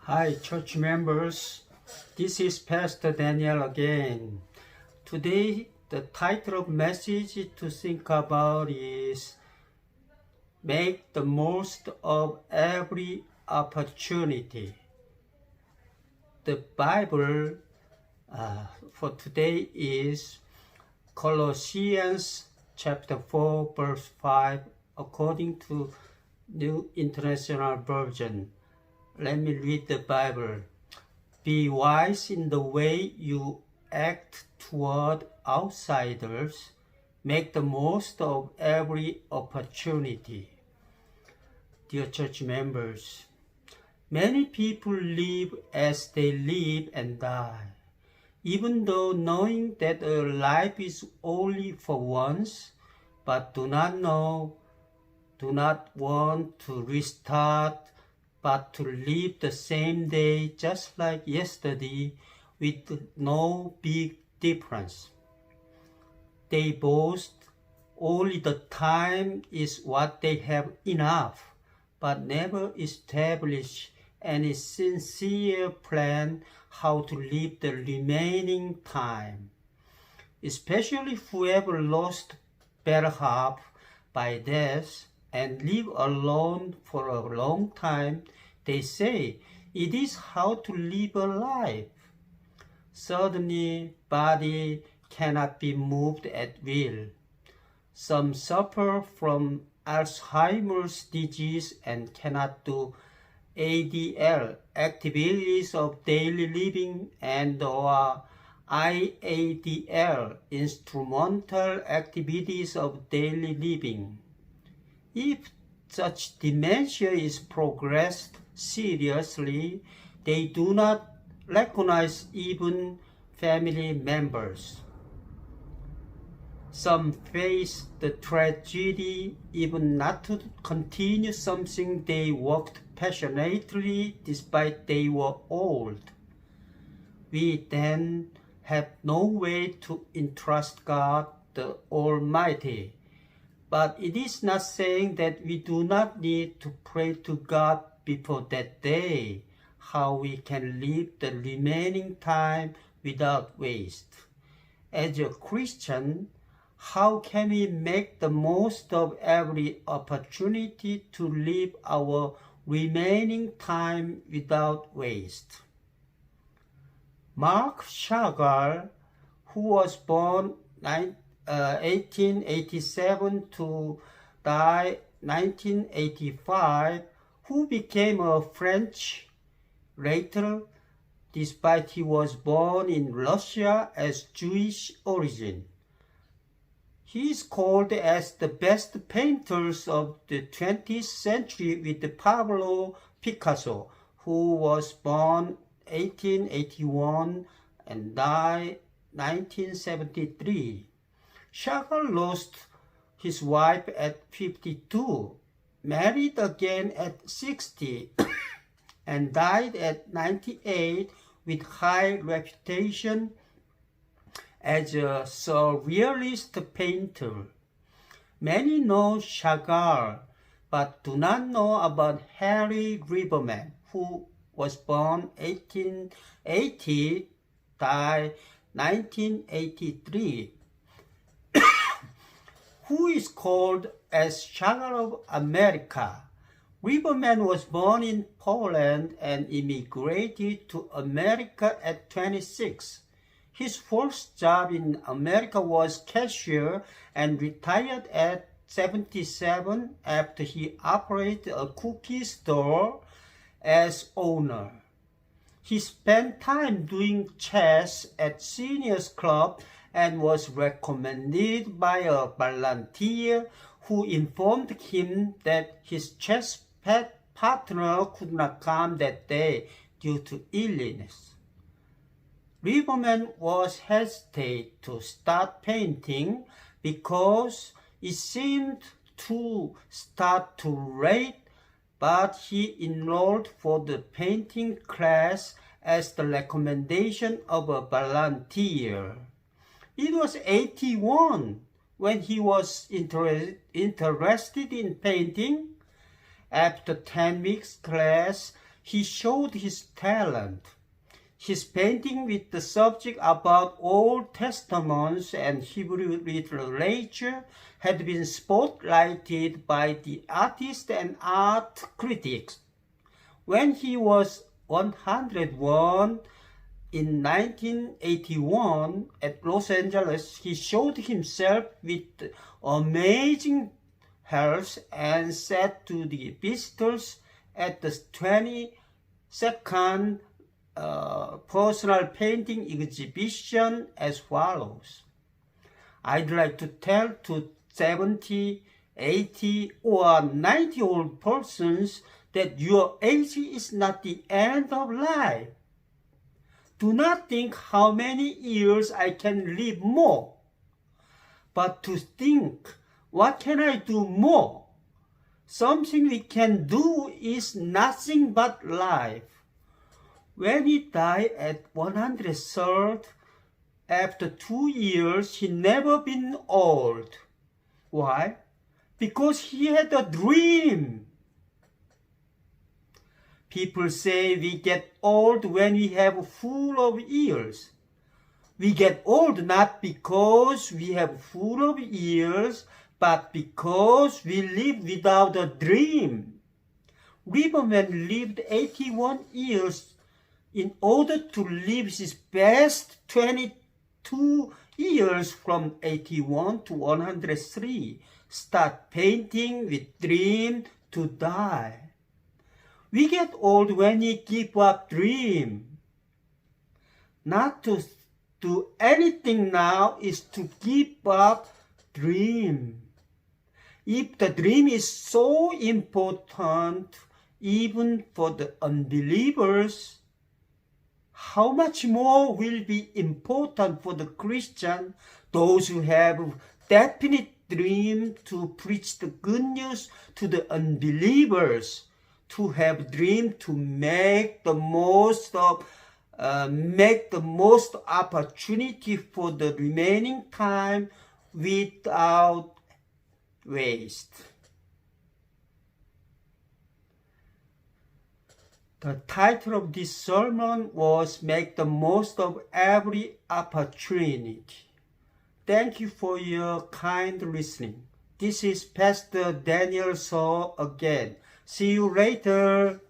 Hi, church members. This is Pastor Daniel again. Today, the title of message to think about is Make the Most of Every Opportunity. The Bible for today is Colossians chapter 4, verse 5, according to New International Version. Let me read the Bible. Be wise in the way you act toward outsiders. Make the most of every opportunity. Dear church members, many people live as they live and die, even though knowing that a life is only for once, but do not want to restart, but to live the same day just like yesterday with no big difference. They boast only the time is what they have enough, but never establish any sincere plan how to live the remaining time. Especially whoever lost better half by death and live alone for a long time, they say it is how to live a life. Suddenly, body cannot be moved at will. Some suffer from Alzheimer's disease and cannot do ADL, activities of daily living, and or IADL, instrumental activities of daily living. If such dementia is progressed seriously, they do not recognize even family members. Some face the tragedy even not to continue something they worked passionately despite they were old. We then have no way to entrust God the Almighty. But it is not saying that we do not need to pray to God before that day, how we can live the remaining time without waste. As a Christian, how can we make the most of every opportunity to live our remaining time without waste? Mark Chagall, who was born 1887 to die 1985, who became a French writer despite he was born in Russia as Jewish origin. He is called as the best painters of the 20th century with Pablo Picasso, who was born 1881 and died 1973. Chagall lost his wife at 52, married again at 60, and died at 98 with high reputation as a surrealist painter. Many know Chagall, but do not know about Harry Riverman, who was born 1880, died 1983. Who is called as Chagall of America. Riverman was born in Poland and immigrated to America at 26. His first job in America was cashier and retired at 77 after he operated a cookie store as owner. He spent time doing chess at seniors club and was recommended by a volunteer who informed him that his chess partner could not come that day due to illness. Riverman was hesitant to start painting because it seemed to start too late, but he enrolled for the painting class as the recommendation of a volunteer. It was 81 when he was interested in painting. After 10 weeks class, he showed his talent. His painting with the subject about Old Testaments and Hebrew literature had been spotlighted by the artists and art critics. When he was 101 in 1981 at Los Angeles, he showed himself with amazing health and said to the visitors at the 22nd personal painting exhibition as follows: I'd like to tell to 70, 80, or 90-year-old persons that your age is not the end of life. Do not think how many years I can live more, but to think, what can I do more? Something we can do is nothing but life. When he died at 103, after 2 years, he never been old. Why? Because he had a dream. People say we get old when we have full of years. We get old not because we have full of years, but because we live without a dream. Riverman lived 81 years in order to live his best 22 years from 81 to 103. Start painting with dream to die. We get old when we give up dream. Not to do anything now is to give up dream. If the dream is so important, even for the unbelievers, how much more will be important for the Christian, those who have definite dream to preach the good news to the unbelievers, to have dream to make the most opportunity for the remaining time without waste. The title of this sermon was Make the Most of Every Opportunity. Thank you for your kind listening. This is Pastor Daniel Seo again. See you later.